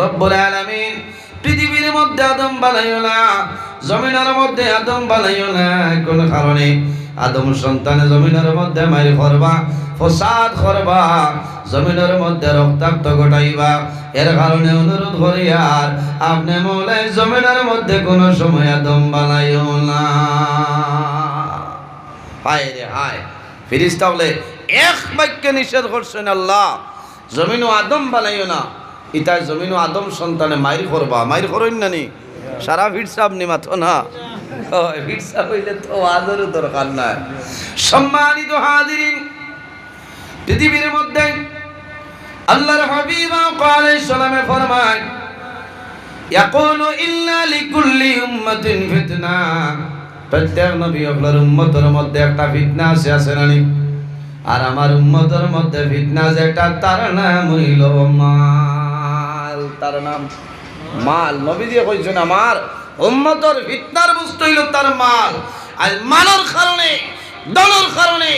রব্বুল আলামিন পৃথিবীর মধ্যে আদম বানাইও না, জমিনের মধ্যে আদম বানাইও না। কোন কারণে? আদম সন্তানে জমিনের মধ্যে মারি করবা, ফসাদ করবা, জমিনের মধ্যে রক্তাক্ত ঘটাইবা। এর কারণে অনুরোধ করি আর আপনি মৌলাই জমিনের মধ্যে কোন সময় আদম বানাইও না। হায় রে হায়, ফেরেশতা বলে এক বাক্যে নিষেধ করছেন আল্লাহ, জমিন ও আদম বানাইও না। ইতায় জমিন ও আদম সন্তানে মাইর করবা, মাইর করেন না নি সারা ভিড়সাব নি মাথো না, ভিড়সাব হইলে তো আদর দরকার নাই। সম্মানিত হাজিরিন, পৃথিবীর মধ্যে আল্লাহর হাবিব আলাইহিস সালামে ফরমায়, ইয়াকুলু ইল্লা লিকুল্লি উম্মাতিন ফিতনা। প্রত্যেক নবী আপনার উম্মতের মধ্যে একটা ফিতনা আছে না নি? আর আমার উম্মতের মধ্যে ফিতনা যেটা, তার নাম হইল মাল। তার নাম মাল। নবী দিয়ে কইছেন আমার উম্মতের ফিতনার বস্তু হইল তার মাল। আর মালের কারণে, দলের কারণে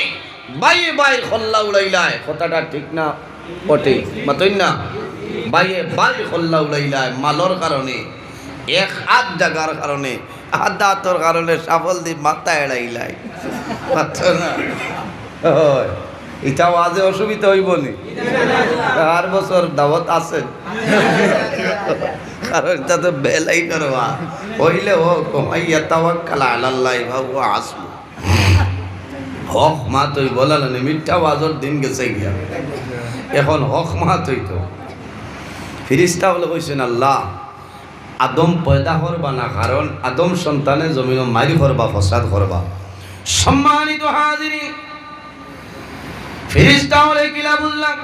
বাইয়ে বাই খল্লা উড়াইলায়। কথাটা ঠিক না বটে? মাতই না, বাইয়ে বাই খল্লা উড়াইলায় মালের কারণে, এক হাত জাগার কারণে, আধা হাতর কারণে সাফল দি মাথা এড়াইলাই। না এটাও আজে অসুবিধা হইব নি? আর বছর দাওয়াত আছে, কারণ এটা তো বেলাই করবা হইলে ও কমাইয়া তাওয়াক্কাল আলাল্লাহ ভাবু আসবো। হক মা তুই বলাল নি, মিথ্যা বাজর দিন গেছে গিয়া, এখন হক মা তুই তো। ফিরিস্তা বলে কইছেন আল্লাহ আদম পয়দা করবা না, কারণ আদম সন্তানে জমিন মারি করবা, ফসাদ করবা। সম্মানিত হাজিরিন, ফেরেশতা বলে কিলা বললাম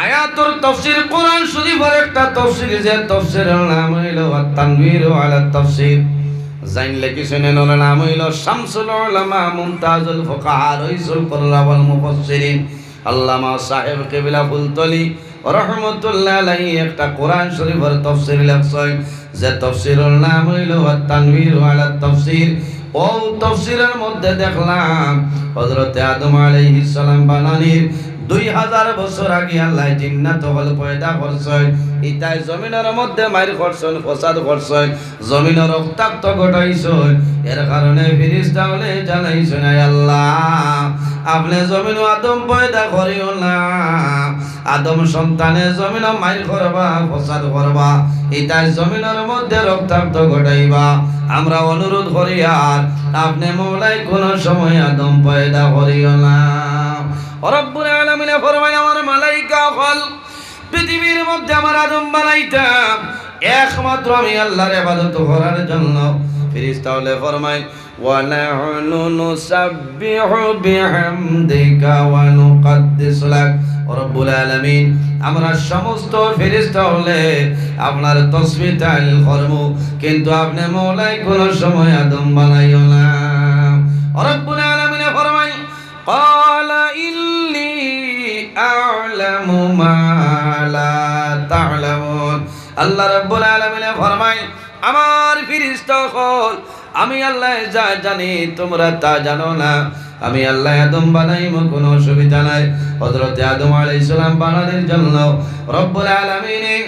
আয়াতুর তাফসীর, কোরআন শরীফের একটা তাফসীর, যে তাফসীরের নাম হইল আত-তানবীর আলা তাফসীর। জাইন লিখেছেন এর নাম হইল শামসুল উলামা মুমতাজুল ফুকাহা রাইসুল কুররা ওয়াল মুফাসসিরিন আল্লামা সাহেব কিবলা ফুলতলি রাহমাতুল্লাহ আলাইহি একটা কোরআন শরীফের তাফসীর লিখছেন, যে তাফসীরের নাম হইল আত-তানবীর আলা তাফসীর। ও তাফসীরের মধ্যে দেখলাম হযরত আদম আলাইহিস সালাম বানানির 2000 বছর আগে আল্লাহ জিন্নাত হল পয়দা করছেন। ইতাই জমিনের মধ্যে মাইর করছেন, ফসাদ করছেন, জমিনের রক্তাক্ত ঘটাইছেন। এর কারণে ফেরেশতা বলে জানাইছেন আল্লাহ আপনি জমিন আদম পয়দা করিও না, আদম সন্তানে জমিন মাইর করবা, ফসাদ করবা, ইতাই জমিনের মধ্যে রক্তাক্ত ঘটাইবা। আমরা অনুরোধ করি আর আপনি মওলাই কোন সময় আদম পয়দা করিও না। রব্বুল আলামিন ফরমায় আমার মালাইকা হল পৃথিবীর মধ্যে আমার আদম বানাইতাম একমাত্র আমি আল্লাহর ইবাদত করার জন্য। ফেরেশতা হলে ফরমায় ওয়া নাহনু নুসাব্বিহু বিহামদিকা ওয়া নুকদ্দিসু লাক। রব্বুল আলামিন আমরা সমস্ত ফেরেশতা হলে আপনার তাসবিহ তাহলিল করব, কিন্তু আপনি মওলাই কোন সময় আদম বানাইও না। রব্বুল আলামিন ফরমায় ক্বালা ইন্নী আ'লামু মা লা তা'লামুন। আল্লাহ রাব্বুল আলামিন ফরমায় আমার ফেরেশতা হল আমি আল্লাহ যা জানি তোমরা তা জানো না। আমি আল্লাহ আদম বানাইম, কোনো অসুবিধা নাই। হযরত আদম আলাইহিস সালাম বানানোর জন্য রব্বুল আলামিন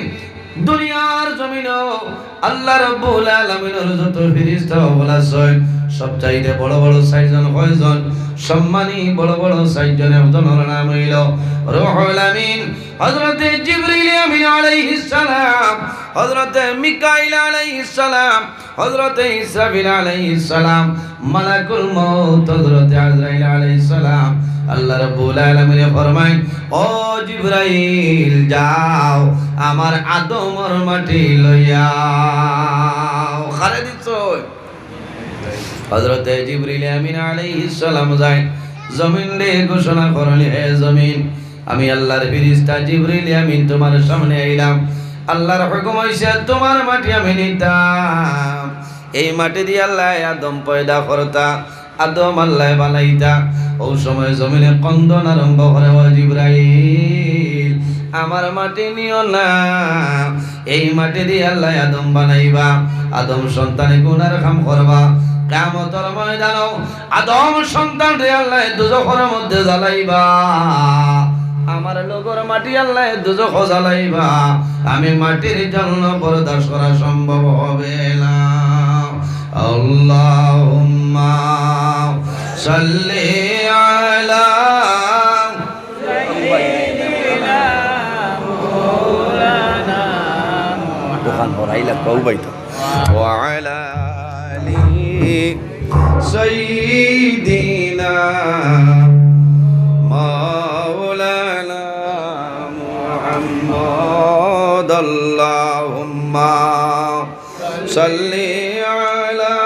দুনিয়ার জমিনে আল্লাহ রাব্বুল আলামিনের যত ফেরেশতা আছে সবচাইতে বড় বড় 6 জন কয়জন সম্মানী বড় বড় 6 জনের নাম হইল রূহুল আমিন, হযরত জিবরিল আমিন আলাইহিস সালাম, হযরত মিকাইল আলাইহিস সালাম, হযরত ইসরাফিল আলাইহিস সালাম, মালাকুল মউত হযরত আজরাইল আলাইহিস সালাম। আল্লাহ রাব্বুল আলামিন ফরমায় ও জিবরাইল যাও আমার আদমের মাটি লইয়াও। খারে দিছো হযরত জিবরিল আমিন আলাইহিস সালাম যায় জমিন রে ঘোষণা করলেন হে জমিন আমি আল্লাহর ফেরেশতা জিবরিল আমিন তোমার সামনে আইলাম। আল্লাহর হুকুম হইছে তোমার মাটি আমি নিতাম। এই মাটি দিয়ে আল্লাহ আদম পয়দা করতা, আদম আল্লাহ বানাইতা। ওই সময় জমিনে কন্দন আরম্ভ করে ও জিবরাইল আমার মাটি নিও না, এই মাটি দিয়ে আল্লাহ আদম বানাইবা, আদম সন্তানে গুনার কাম করবা। কিয়ামতের ময়দানে আদম সন্তান রে আল্লাহ দুজখের মধ্যে জ্বালাইবা। আমার লোগর মাটি আল্লাহ দুজখ জ্বালাইবা আমি মাটির জন্য বরদাস্ত করা সম্ভব হবে না আল্লাহুম্মা সাল্লি আলা সাইয়্যিদিনা মাওলানা দোকান পড়াইলা কওবাইতো ওয়া আলা আলি সাইয়্যিদিনা মাওলানা মুহাম্মদ আল্লাহুম্মা সাল্লি আলা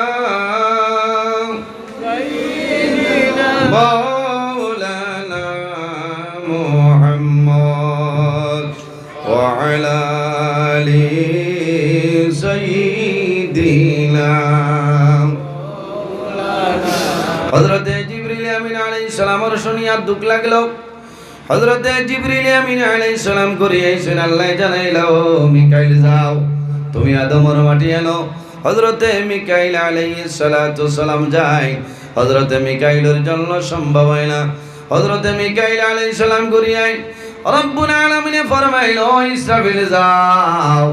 সাইয়্যিদিনা মাওলানা মুহাম্মদ ওয়া আলা আলি সাইয়্যিদিনা হযরত জিবরিল আমিন আলাইহিস সালামের শুনিয়া দুঃখ লাগলো হযরত জিবরিল আমিন আলাইহিস সালাম করিয়াছেন আল্লাহ জানাইলো মিকাইল যাও তুমি আদমের মাটি আনো হযরত মিকাইল আলাইহিস সালাতু সালাম যায় হযরত মিকাইলের জন্য সম্ভব হয় না হযরত মিকাইল আলাইহিস সালাম করিয়াই রব্বুল আলামিন ফরমাইলো ইসরাফিল যাও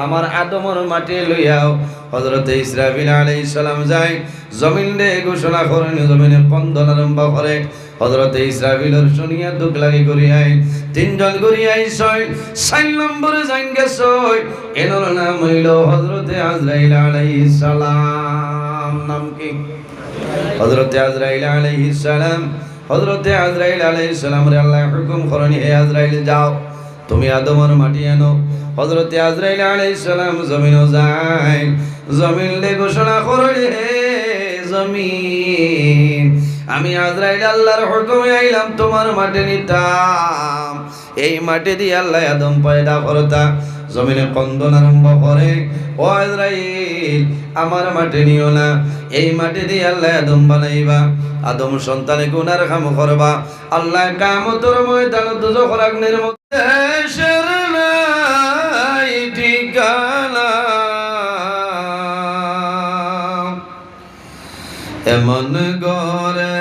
আমার আদমের মাটি লইয়াও হযরত ইসরাফিল আলাইহিস সালাম যায় জমিনে ঘোষণা করেন জমিনে কন্দন আরম্ভ করে হযরত ইসরাফিলের শুনিয়া দুঃখ লাগি করিয়াই তিনজন করিয়াই ছয় 4 নম্বরে যাইন গেছয় এনর নাম হইল হযরত আজরাইল আলাইহিস সালাম নাম কি হযরত আজরাইল আলাইহিস সালাম হযরত আজরাইল আলাইহিস সালাম রে আল্লাহ হুকুম করেন হে আজরাইল যাও তুমি আদমের মাটি আনো হযরত আজরাইল আলাইহিস সালাম জমিনে যায় জমিনে ঘোষণা করে হে জমিন আমি আজরাইল আল্লাহর হুকুমে আইলাম তোমার মাটি নিতাম এই মাটি দিয়ে আল্লাহ আদম পয়দা করতা জমিনে কন্দন আরম্ভ করে ও আজরাইল আমার মাটি নিও না এই মাটি দিয়ে আল্লাহ আদম বানাইবা আদম সন্তানে গুনার কাম করবা আল্লাহ কিয়ামতের ময়দানে দুজখের আগুনের মধ্যে শের নাই ঠিকানা এমন গরে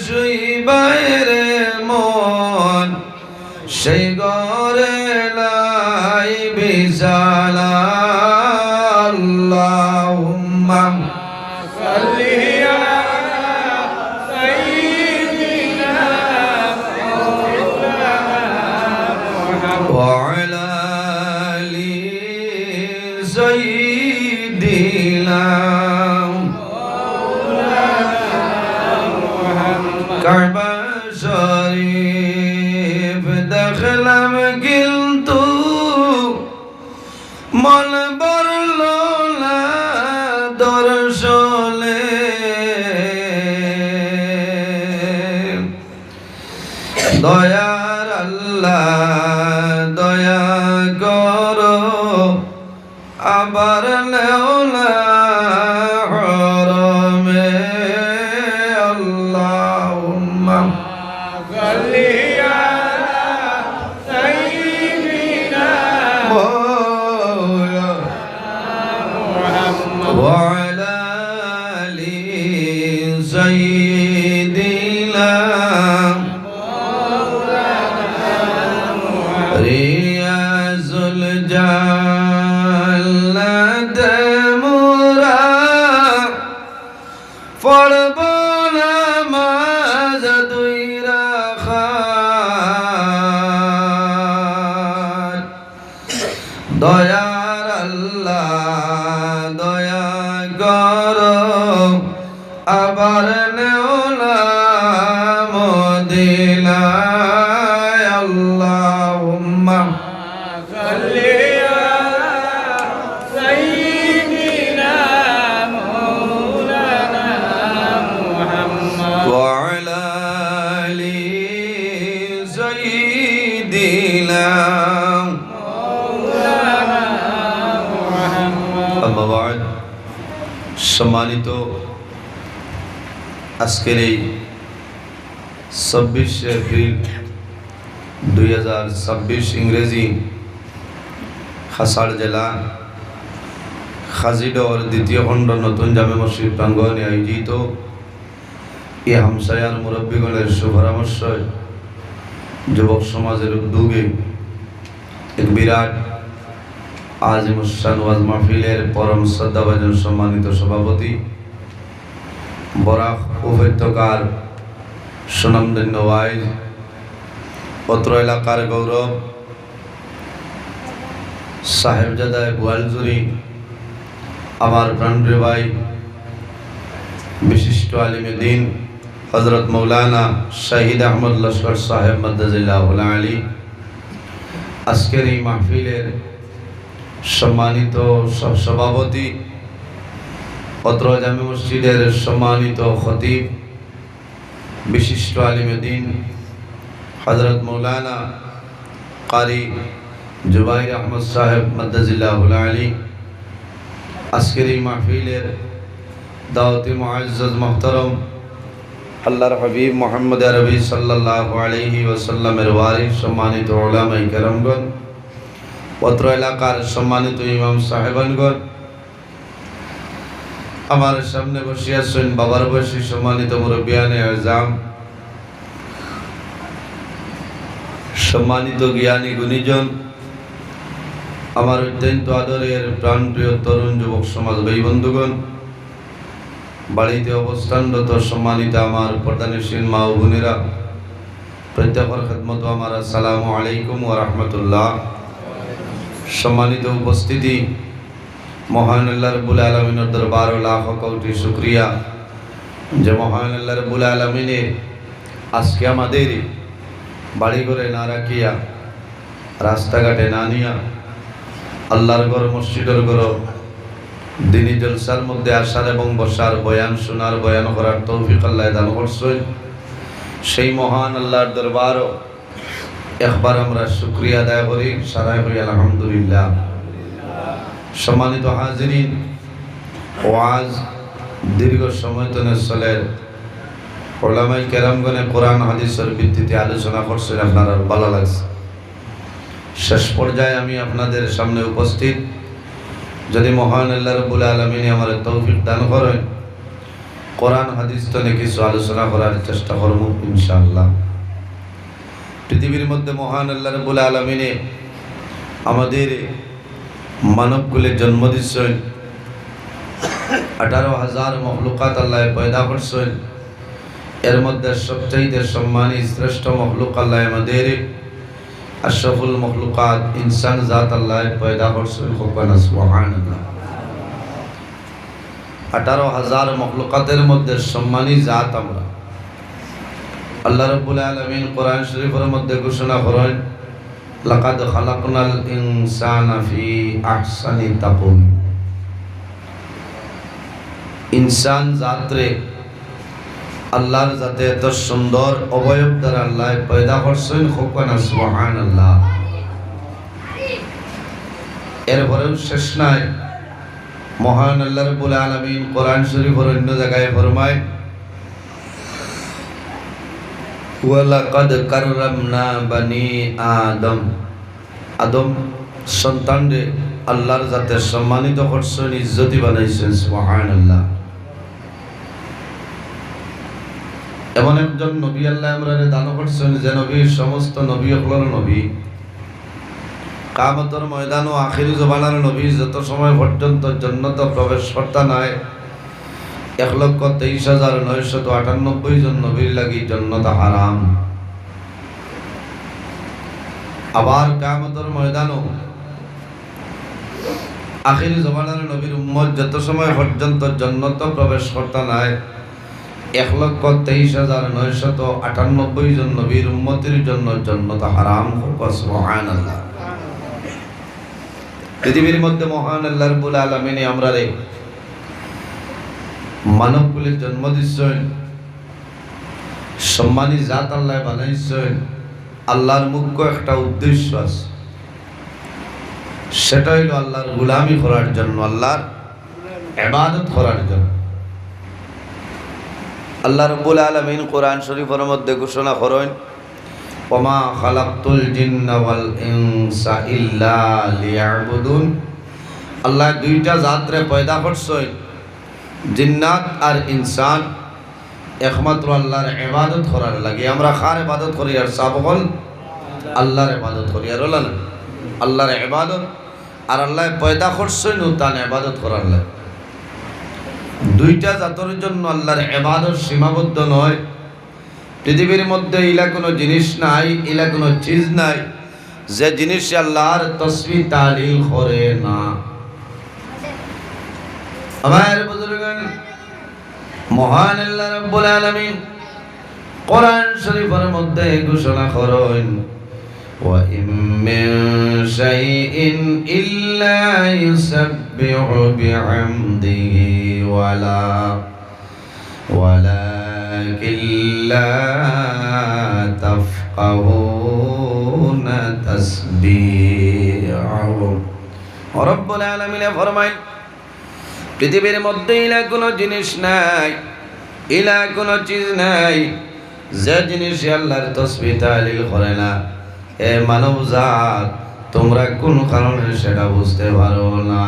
শুইবাইরে মন সেই গরে লাই বিছানা আল্লাহুম্মা সাল্লি আলা সাইয়্যিদিনা ওয়া আলা আলি সাইয়্যিদিনা কাবা শরীফ দেখলাম কিন্তু মন বরল না দর্শনে দয়ার আল্লাহ দয়া করো আবার নেওলা হরমে আল্লাহুম্মা সাল্লি আলা সাইয়্যিদিনা মুহাম্মদ ওয়া আলা আলি সাইয়্যিদিনা রিয়াজুল জান্নাত মুরা পড়ব নামাজ দুই রাকাত দয়ার আল্লাহ দয়া করো আবার নেওলা মদিনায় আল্লাহুম্মা সাল্লি আলা সাইয়্যিদিনা মাওলানা মুহাম্মদ ওয়া আলা আলি সাইয়্যিদিনা মাওলানা মুহাম্মদ আম্মা বা'দ সম্মানিত আজকের এই 26 এপ্রিল 2026 ইংরেজি খাসাড় জেলা খাজিডর দ্বিতীয় খণ্ড নতুন জামে মসজিদ প্রাঙ্গণে আয়োজিত এই হামসায়ার মুরব্বীগণের সুপরামর্শ যুবক সমাজের উদ্যোগে এক বিরাট আজিমুসান ওয়াজ মাহফিলের পরম শ্রদ্ধাভাজন সম্মানিত সভাপতি বরাক উপত্যকার সুনামধন্য ওয়াইজ অত্র এলাকার গৌরব সাহেবজাদায় বোয়ালজুরি আমার প্রাণপ্রিয় ভাই বিশিষ্ট আলিমে দিন হযরত মৌলানা শহীদ আহমদ লস্কর সাহেব মাদ্দাজিল্লাহুল আলী আজকের এই মাহফিলের সম্মানিত সভাপতি অত্র জামে মসজিদের সম্মানিত খতিব বিশিষ্ট আলিমে দিন হযরত মৌলানা কারি জুবাইর আহমদ সাহেব মাদ্দাজিল্লাহুল আলী আজকের এই মাহফিলের দাওয়াতি মুআজ্জাজ মুহতারাম আল্লাহর হাবিব মুহাম্মদ আরবি সাল্লাল্লাহু আলাইহি ওয়াসাল্লামের ওয়ারিস সম্মানিত উলামায়ে কেরামগণ অত্র এলাকার সম্মানিত ইমাম সাহেবানগণ আমার সামনে বসে আছেন বাবার বয়সী সম্মানিত মুরব্বিয়ানে আযম সম্মানিত জ্ঞানী গুণীজন আমার অত্যন্ত আদরের প্রাণপ্রিয় তরুণ যুবক সমাজ ভাই বন্ধুগণ বাড়িতে অবস্থানরত সম্মানিত আমার পর্দানিশীল মা ও বোনেরা প্রত্যেকের খেদমত আমার আসসালামু আলাইকুম ওয়া রাহমাতুল্লাহ। সম্মানিত উপস্থিতি, মহান আল্লাহ রাব্বুল আলামিনের দরবারে লাখ কোটি শুকরিয়া যে মহান আল্লাহ রাব্বুল আলামিনে আজকে আমাদের বাড়ি ঘরে না রাখিয়া রাস্তাঘাটে না নিয়া আল্লাহর ঘর মসজিদের ঘর দিনী জলসার মধ্যে আসার এবং বসার বয়ান শোনার বয়ান করার তৌফিক আল্লাহ দান করছেন। সেই মহান আল্লাহর দরবারও একবার আমরা শুকরিয়া আদায় করি, সারাই করি আলহামদুলিল্লাহ। সম্মানিত হাজিরিন, ওয়াজ দীর্ঘ সময় ধরে চলের উলামায়ে কেরামগণে কোরআন হাদিসের ভিত্তিতে আলোচনা করছেন, আপনার ভালো লাগছে। শেষ পর্যায়ে আমি আপনাদের সামনে উপস্থিত, যদি মহান আল্লাহ রাব্বুল আলামিন আমার তৌফিক দান করেন কোরআন হাদিস তনে কিছু আলোচনা করার চেষ্টা করব ইনশাআল্লাহ। পৃথিবীর মধ্যে মহান আল্লাহ রাব্বুল আলামিন আমাদের মানবকুলে জন্ম দিচ্ছেন, 18,000 মখলুকাত আল্লাহ পয়দা করছেন। এর মধ্যে সবচেয়ে সম্মানী শ্রেষ্ঠ মখলুক আল্লাহ আমাদের আশরাফুল মখলুকাত ইনসান জাত আল্লাহ পয়দা করছেন। সুবহানাল্লাহ। 18,000 মখলুকাতের মধ্যে সম্মানী জাত আমরা। আল্লাহ রাব্বুল আলামিন কোরআন শরীফের মধ্যে ঘোষণা করেন, লাকাদ খালাকনাল ইনসানা ফি আহসানি তাকওয়িম। ইনসান জাতরে আল্লাহর যাতে এত সুন্দর অবয়ব দ্বারা আল্লাহ পয়দা করছেন। সুবহানাল্লাহ। এরপরেও শেষ নাই, মহান আল্লাহ রাব্বুল আলামিন কোরআন শরীফের অন্য জায়গায় ফরমায়, ওয়ালাকাদ কাররামনা বানি আদম। আদম সন্তানরে আল্লাহর যাতে সম্মানিত করছেন, ইজ্জতি বানাইছেন। সুবহানাল্লাহ। এমন একজন নবী আল্লাহ আমরারে দান করছেন যে নবী সমস্ত নবী হলর নবী, কিয়ামতের ময়দান ও আখিরি জমানার নবী যত সময় পর্যন্ত জান্নাতে প্রবেশ করতে নাই 1,23,998 জন নবীর লাগি জান্নাত হারাম। আবার কিয়ামতের ময়দানও আখিরি জমানার নবীর উম্মত যত সময় পর্যন্ত জান্নাতে প্রবেশ করতে নাই 1,23,998 জন নবীর উম্মতের জন্য জান্নাত হারাম। সুবহানাল্লাহ। পৃথিবীর মধ্যে মহান আল্লাহ রাব্বুল আলামিন আমরারে মানবকুলে জন্ম দিচ্ছেন, সম্মানী জাত আল্লাহ বানাইছেন। আল্লাহর মুখ্য একটা উদ্দেশ্য আছে, সেটা হইল আল্লাহর গোলামি করার জন্য, আল্লাহর ইবাদত করার জন্য। আল্লাহ রাব্বুল আলামিন কোরআন শরীফের মধ্যে ঘোষণা করেন, ওমা খালাকতুল জিন্না ওয়াল ইনসা ইল্লা লিয়াবুদুন। আল্লাহ দুইটা জাতরে পয়দা করছেন, জিন্নাত আর ইনসান, একমাত্র আল্লাহর ইবাদত করার লাগে। আমরা কার ইবাদত করি? আর সাবকল আল্লাহর ইবাদত করি আর হলো না আল্লাহর ইবাদত আর আল্লাহ পয়দা করছেন তার ইবাদত করার লাগে দুইটা জাতের জন্য আল্লাহর ইবাদত সীমাবদ্ধ নয় পৃথিবীর মধ্যে ইলা কোনো জিনিস নাই ইলা কোনো চিজ নাই যে জিনিস আল্লাহর তাসবিহ তাহলিল করে না আমার বুজুর্গান মহান আল্লাহ রাব্বুল আলামিন কোরআন শরীফের মধ্যে ঘোষণা করেন ওয়া ইম মিন শাইইন ইল্লা ইউসাব্বিহু বিহামদিহি ওয়ালাকিন লা তাফকাহুনা তাসবিহাহু রব্বুল আলামিন ফরমায় পৃথিবীর মধ্যে ইলা কোনো জিনিস নাই ইলা কোনো চিজ নাই যে জিনিস আল্লাহর তাসবিহ তাহলিল করে না এ মানব জাত তোমরা কোন কারণে সেটা বুঝতে পারো না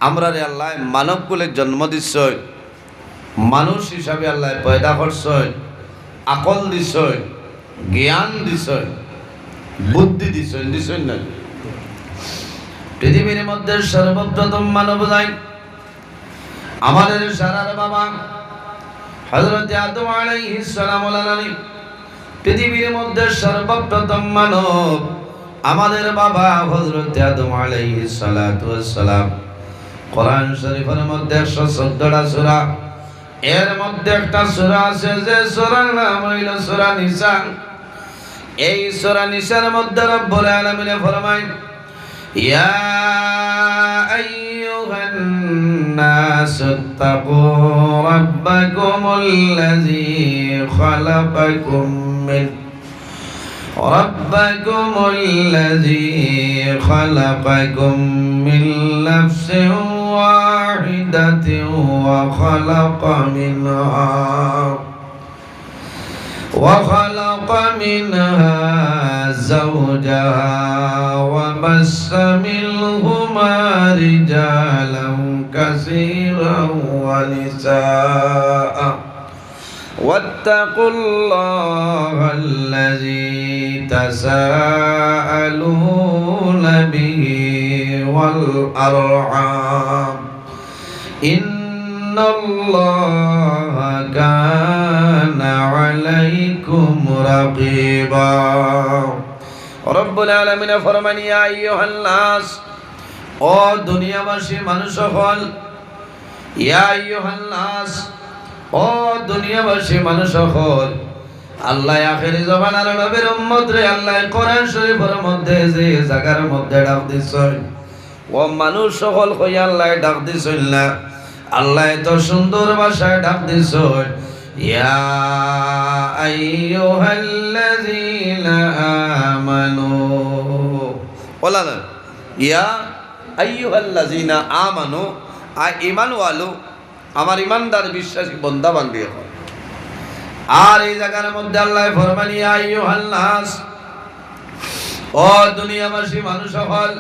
আমরা রে আল্লাহ মানব কুলে জন্ম দিছয় মানুষ হিসাবে আল্লাহ পয়দা করছয় আকল দিছয় জ্ঞান দিছয় বুদ্ধি দিছয় না পৃথিবীর মধ্যে সর্বপ্রথম মানব যাই আমাদের সারার বাবা হযরত আদম আলাইহিস সালাম পৃথিবীর মধ্যে সর্বপ্রথম মানব আমাদের বাবা হযরত আদম আলাইহিস সালাতু ওয়াস সালাম কোরআন শরীফের মধ্যে 114টা সূরা এর মধ্যে একটা সূরা আছে যে সূরার নাম হইল সূরা নিসা এই সূরা নিসার মধ্যে রব্বুল আলামিন ফরমায় ইয়া আইয়ুহান নাস তাকু রাব্বাকুমুল্লাযী খালাকাকুম মিন নাফসিন ওয়াহিদাতিন وخلق منها زوجها وبث منهما رجالا كثيرا ونساء واتقوا الله الذي تساءلون به والأرحام إن الله كان عليكم رقيبا رب العالمين فرمان يا أيها الناس ও দুনিয়াবাসী মানুষ সকল ইয়া আইয়ুহান নাস ও দুনিয়াবাসী মানুষ সকল আল্লাহ আখিরি জমানার নবীর উম্মত রে আল্লাহ কোরআন শরীফের মধ্যে যে জায়গার মধ্যে ডাক দিছেন ও মানুষ সকল কই আল্লাহ ডাক দিছেন না আল্লাহ তো সুন্দর ভাষায় ডাক দিছেন ইয়া আইয়ুহাল্লাযীনা আমানু বলা না ইয়া আইয়ুহাল্লাযীনা আমানু ঈমান ওয়ালো আমার ঈমানদার বিশ্বাসী বান্দা বান্দি হও আর এই জায়গার মধ্যে আল্লাহ ফরমান ইয়া আইয়ুহান নাস ও দুনিয়াবাসী মানুষ সকল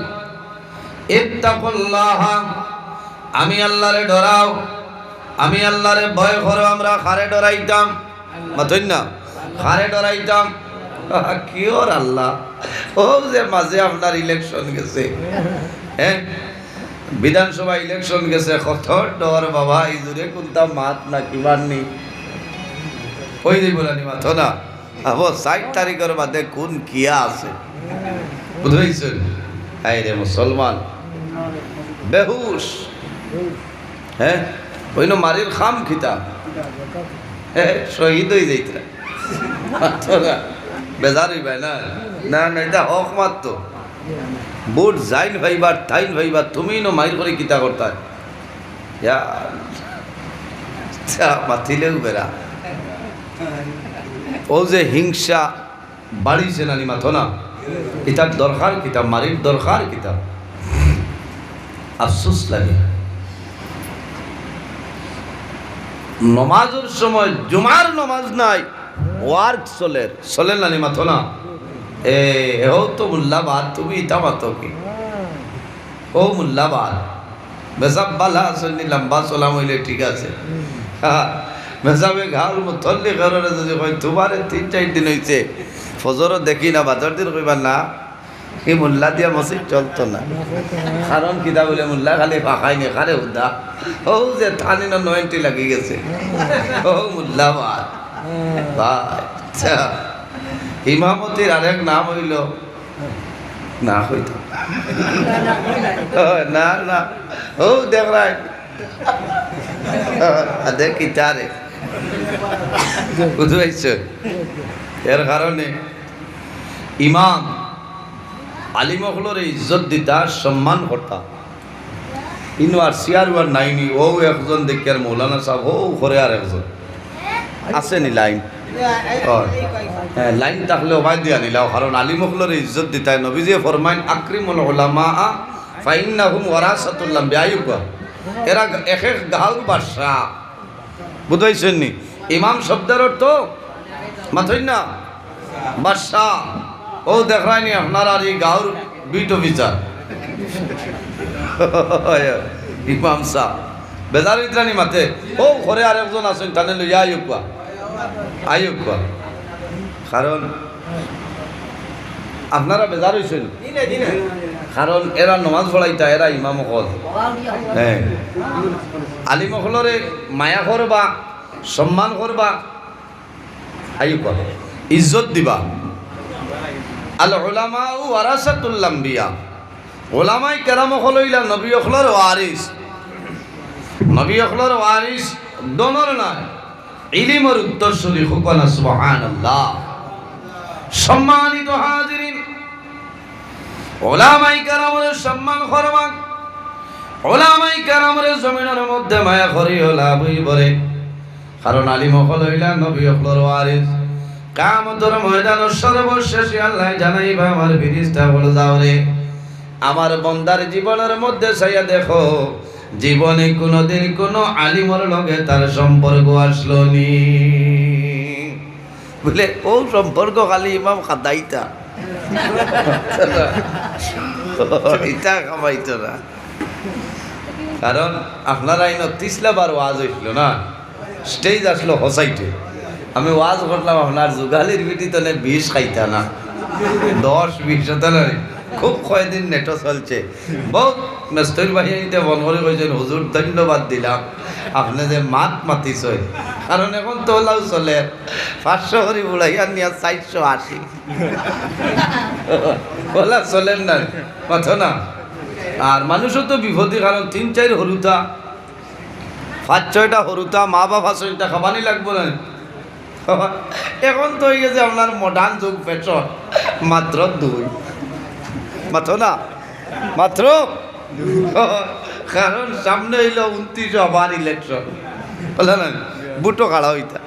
ইত্তাকুল্লাহ আমি আল্লাহরে ডরাও আমি আল্লাহরে ভয় করো আমরা কারে ডরাইতাম মাতই না কারে ডরাইতাম কি ওর আল্লাহ ও যে মাঝে আপনার ইলেকশন গেছে হ্যাঁ বিধানসভা ইলেকশন গেছে কত ডর বাবা এই জুড়ে কোনটা মাত না কিমান নেই ওই যে বলানি মাথ না আবো 60 তারিখের বাদে কোন কিয়া আছে বুঝাইছেন এই রে মুসলমান বেহুশ হ্যাঁ ওইনো মারির খাম খিতা হ্যাঁ শহীদ হয়ে যাইতরা মাথ না বেজারি ভাই না না না এটা হক মাত্র বুট জাইন ভাইবার তাইন ভাইবার তুমি নো মাইর করে কিতা করতা মাথিলেও বেড়া ও যে হিংসা বাড়িছে নানি মাথো না কিতাব দরকার কিতাব মারির দরকার কিতাব আফসোস লাগে নমাজের সময় জুমার নমাজ নাই ওয়ার্ক চলে নানি মাথো না এ ও তো মুল্লাবাদ তুমি ইতা মাতো কি ও মুল্লাবাদ বেসাব বালা আসনি লম্বা চলাম হইলে ঠিক আছে মেজাবে ঘাল মুতল্লি ঘরের যদি কয় তোমারে 3-4 দিন হয়েছে ফজরও দেখি না বাজার দিন কইবা না এই মোল্লা দিয়া মসজিদ চলতো না কারণ কিতা বলে মোল্লা খালি ফাঁকাই নে খারে হুদা ও যে থানি না 90 লাগি গেছে ও মোল্লা বাদ আচ্ছা ইমামতির আরেক নাম হইল না হইতো না না ও দেখ রাই দেখ কিতারে বুঝাইছে এর কারণে ইমাম আলিমগুলোর ইজ্জত দিতা সম্মান করতা ইনো আর সিয়ার নাইনি ও একজন দেখার মৌলানা সাহেব ও ঘরে আর একজন আসেনি লাইন হ্যাঁ লাইন থাকলে ওভাই দিয়া নিলাও কারণ আলিমগুলোর ইজ্জত দিতাই নবীজি ফরমাইন আকরিমুল উলামা ফাইন্নাহুম ওয়ারাসাতুল আম্বিয়া এরা এক এক গাঁর বাদশা বুঝাইছেন নি ইমাম শব্দের অর্থ মাথই না বাদশা ও দেখায়নি আপনার আর এই গাঁর বিট অফিসার ইমাম সাহ বেজারিত্রানি মাথে ও ঘরে আর একজন আছেন তাহলে লইয়া আয়ুকা কারণ আপনারা বেজার হয়েছেন কারণ এরা নমাজ পড়াইতা এরা ইমাম হল হ্যাঁ আলিম হলরে মায়া করবা সম্মান করবা আয়ুকা ইজ্জত দিবা আল উলামা ওয়ারাসাতুল আম্বিয়া ওলামাই কেরাম হলইলা নবী হলর ওয়ারিস নবী হলর ওয়ারিস দনর না ইলিমের উত্তরসূরি হুকনা সুবহানাল্লাহ সম্মানিত হাজিরিন ওলামাই কেরামের সম্মান করবা ওলামাই কেরামের জমিনের মধ্যে মায়া করিও লাভ হইবরে কারণ আলিম হলইলা নবী হলর ওয়ারিস কিয়ামতের ময়দানে সর্বশেষে আল্লাহ জানাইবা আমার ফেরেশতা বল যাও রে আমার বান্দার জীবনের মধ্যে ছাইয়া দেখো জীবনে কোনোদিন কোনো আলিমর লগে তার সম্পর্ক আসলো নি বলে ও সম্পর্ক খালি ইমাম খাদাইতা এটা খামাইতো না কারণ আপনারা আইন 30 বার ওয়াজ হইছিল না স্টেজ আসলো হসাইটে আমি ওয়াজ করলাম আপনার যুগালির বিটি তো বিষ খাইতা না 10-20 হতো না খুব কয়দিন নেটো চলছে বহুত মেস্তর বাহিনীতে বন করে কইছেন হুজুর ধন্যবাদ দিলাম আপনি যে মাতিছ কারণ এখন তোলাও চলে 500 করে বুড়াইয়া নিয়ে 480 বলা চলেন না কথা না আর মানুষও তো বিপদী কারণ 3-4 হরুতা 5-6টা হরুতা মা বাবা 6টা খাবানি লাগবো না এখন তো হয়ে গেছে আপনার মডার্ন যুগ ফ্যাশন মাত্র 2 মাত্র না মাত্র কারণ সামনে হইল 29 আবার ইলেকশন বলে না বুটো খাড়া হইতা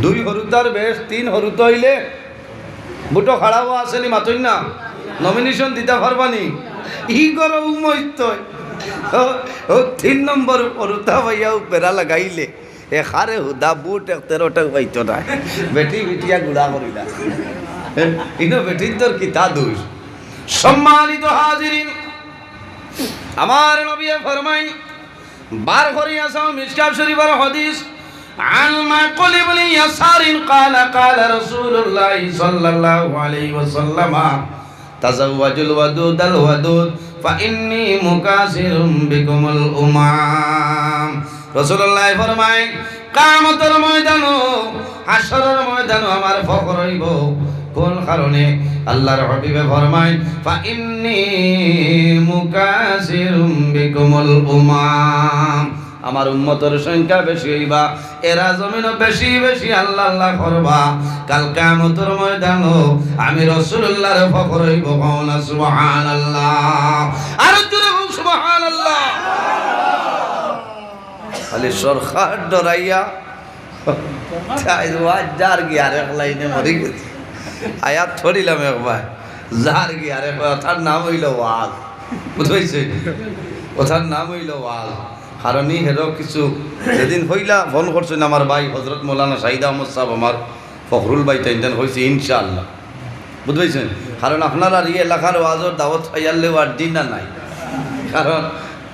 2 হরুতার বেশ 3 হরুত হইলে বুটো খাড়াও আসেনি মাতই না নমিনেশন দিতে পারবানি ই করো উমইত ও 3 নম্বর হরুতা ভাইয়া পেরা লাগাইলে এ খারে হুদা বুট 13টা পাইতো না বেটি বিটিয়া গুড়া করিলা ইনো বেটির তোর কিতা দোষ সম্মানিত হাজিরিন আমার নবী ফরমাই বার করিয়া সাও মিশকাত শরীফের হাদিস আন মাকুল ইবনে ইয়াসারিন قال قال رسول الله صلى الله عليه وسلم تزوجوا الودود الودود فاني مكاثر بكم الامم রাসূলুল্লাহ ফরমাই কিয়ামতের ময়দানে হাশরের ময়দানে আমার ফখর হইব কোন কারণে আল্লাহর হাবিবে ফরমায় ফা ইন্নী মুকাসিরুম বিকুমুল উমাম আমার উম্মতের সংখ্যা বেশি হইবা এরা জমিন বেশি বেশি আল্লাহ আল্লাহ করবা কাল কিয়ামতের ময়দানে আমি রাসূলুল্লাহর ফখর হইব কোন সুবহানাল্লাহ আর জোরে বল সুবহানাল্লাহ খালি সরকার ডরাইয়া তাই ওয়াজ জার গিয়া রে লাইনে মরি গেছে আয়াত ছড়িলাম একবার জার গিয়া রে কথার নাম হইল ওয়াজ বুঝাইছে কথার নাম হইল ওয়াজ কারণ হেরো কিছু যেদিন হইলা ফোন করছেন আমার ভাই হযরত মৌলানা শাহিদ আহমদ সাহেব আমার ফখরুল ভাই তাইতেন হয়েছে ইনশাআল্লাহ বুঝাইছেন কারণ আপনারা এই এলাকার ওয়াজের দাওয়াত পাইয়ালে আর দিন না নাই কারণ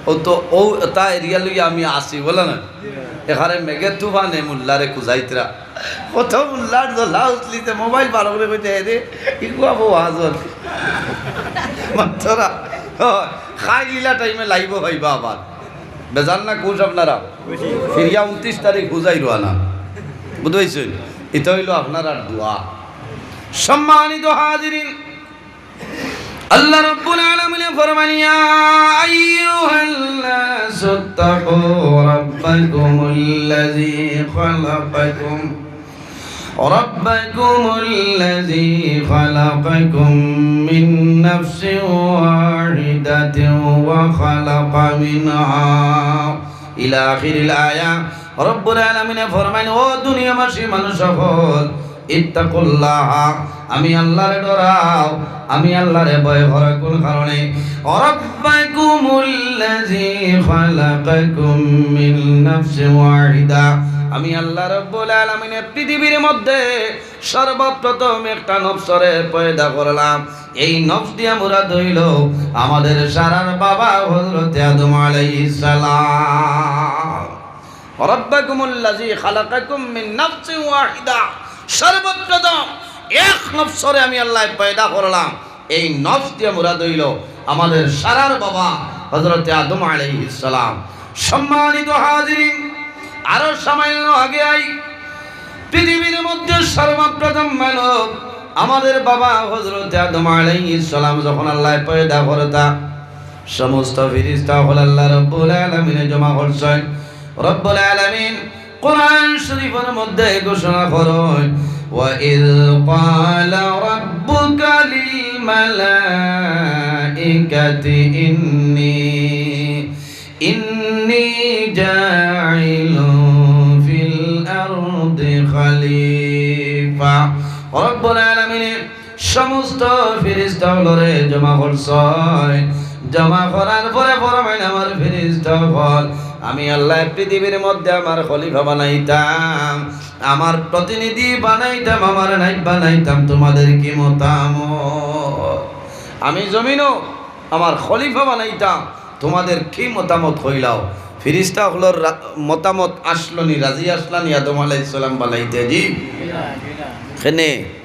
ও তো ও তা এরিয়া লইয়া আমি আসি বলে না এখানে মেঘের তুফানে মুল্লারে খুঁজাইতরা কত মুল্লার দোলা উঠলিতে মোবাইল বার করে কইতে রে ইকুয়া বউ হাজর মাত্রা খাই লীলা টাইমে লাইব ভাইবা আবার বেজান না কোষ আপনারা ফিরিয়া 29 তারিখ খুঁজাই রোয়ানা বুঝতে এটা হইল আপনার আর দোয়া সম্মানিত হাজিরিন আল্লাহ রাব্বুল আলামিন ফরমান ইয়া আইয়ুহান নাস তাকু রাব্বাকুমুল্লাযী খালাকাকুম রাব্বাকুমুল্লাযী খালাকাকুম মিন নাফসিন ওয়াহিদাতিন ওয়া খালাকা মিনহা ইলা আখিরিল আয়া রব্বুল আলামিন ফরমান ও দুনিয়াবাসী মানুষ সকল ইত্তাকুল্লাহ আমি আল্লাহরে ডরাও আমি আল্লাহরে ভয় করো কোন কারণে রাব্বাকুমুল্লাযী খালাকাকুম মিন নাফসিন ওয়াহিদা আমি আল্লাহ রাব্বুল আলামিন পৃথিবীর মধ্যে সর্বপ্রথম একটা নফসরে পয়দা করলাম এই নফস দিয়া মুরাদ হইল আমাদের সারার বাবা হযরত আদম আলাইহিস সালাম রাব্বাকুমুল্লাযী খালাকাকুম মিন নাফসিন ওয়াহিদা সর্বপ্রথম এক নফসরে আমি আল্লাহ পয়দা করলাম এই নফস দিয়ে মুরাদ হইল আমাদের সারার বাবা হযরত আদম আলাইহিস সালাম সম্মানিত হাজিরিন আরো সামান্য আগে আই পৃথিবীর মধ্যে সর্বপ্রথম মানব আমাদের বাবা হযরত আদম আলাইহিস সালাম যখন আল্লাহ পয়দা করতা সমস্ত ফেরেশতা হল আল্লাহ রাব্বুল আলামিনে জমা করছেন রব্বুল আলামিন কোরআন শরীফের মধ্যে ঘোষণা করেন وَإِذْ قَالَ رَبُّكَ لِلْمَلَائِكَةِ إِنِّي جَاعِلٌ فِي الْأَرْضِ خَلِيفَةً রব্বুল আলামিন সমস্ত ফেরেশতাগুলোরে জমা করছেন জমা করার পরে ফরমাইন আমার ফেরেশতাগণ আমি আল্লাহ পৃথিবীর মধ্যে আমার খলিফা বানাইতাম আমার প্রতিনিধি বানাইতাম আমার নাইব বানাইতাম তোমাদের কি মতামত আমি জমিনও আমার খলিফা বানাইতাম তোমাদের কি মতামত হইলাও ফেরেশতা হলোর মতামত আসলো নি রাজি আসলানি আদম আলাইহিস সালাম বানাইতে জি কেনে